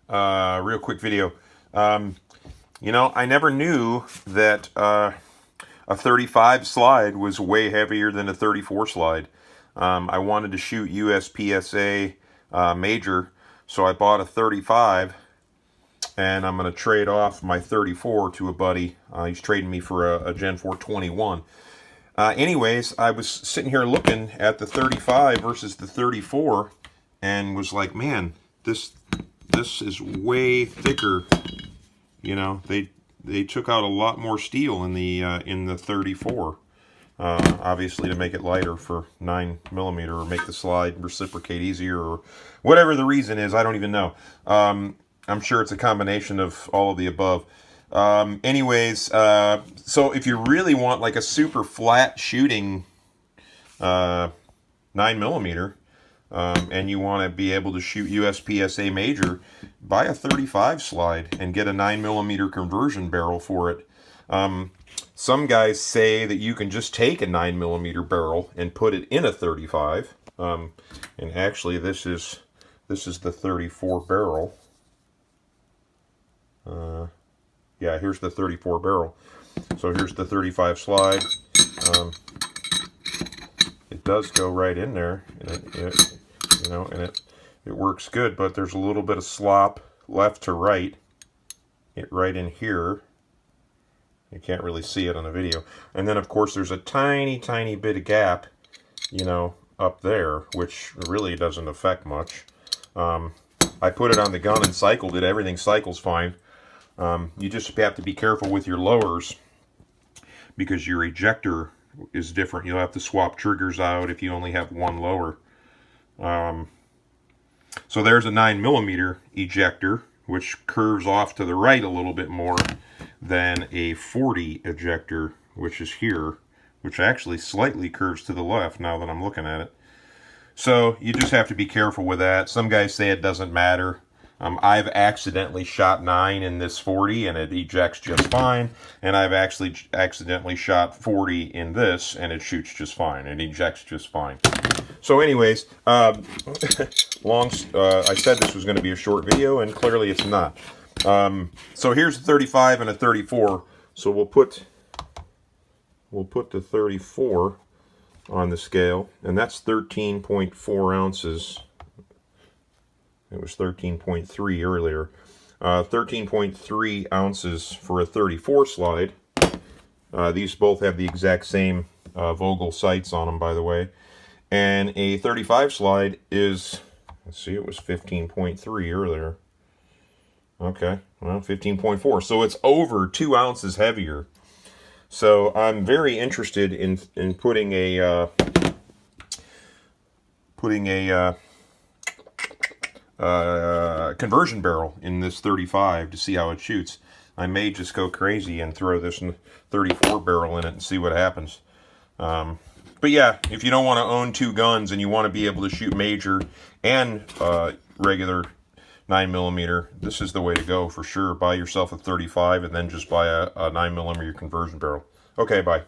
Real quick video. You know, I never knew that a 35 slide was way heavier than a 34 slide. I wanted to shoot USPSA major, so I bought a 35, and I'm going to trade off my 34 to a buddy. He's trading me for a Gen 4 21. Anyways, I was sitting here looking at the 35 versus the 34 and was like, man, this is way thicker. You know, they took out a lot more steel in the 34. Obviously to make it lighter for 9mm, or make the slide reciprocate easier, or whatever the reason is. I don't even know. I'm sure it's a combination of all of the above. Anyways, so if you really want like a super flat shooting 9mm, and you want to be able to shoot USPSA major, buy a 35 slide and get a 9mm conversion barrel for it. Some guys say that you can just take a 9mm barrel and put it in a 35. And actually this is the 34 barrel. Yeah, here's the 34 barrel. So here's the 35 slide. It does go right in there, and it works good. But there's a little bit of slop left to right. Right in here. You can't really see it on the video. And then of course there's a tiny bit of gap, you know, up there, which really doesn't affect much. I put it on the gun and cycled it. Everything cycles fine. You just have to be careful with your lowers, because your ejector is different. You'll have to swap triggers out if you only have one lower. So there's a 9mm ejector, which curves off to the right a little bit more than a 40 ejector, which is here, which actually slightly curves to the left now that I'm looking at it. So you just have to be careful with that. Some guys say it doesn't matter. I've accidentally shot 9 in this 40 and it ejects just fine, and I've actually accidentally shot 40 in this and it shoots just fine and ejects just fine. So anyways, I said this was going to be a short video, and clearly it's not. So here's a 35 and a 34. So we'll put the 34 on the scale, and that's 13.4 ounces. It was 13.3 earlier. 13.3 ounces for a 34 slide. These both have the exact same Vogel sights on them, by the way. And a 35 slide is, let's see, it was 15.3 earlier. Okay, well, 15.4. So it's over 2 ounces heavier. So I'm very interested in putting a conversion barrel in this 35 to see how it shoots. I may just go crazy and throw this 34 barrel in it and see what happens. But yeah, if you don't want to own two guns and you want to be able to shoot major and regular 9mm, this is the way to go for sure. Buy yourself a 35 and then just buy a 9mm conversion barrel. Okay, bye.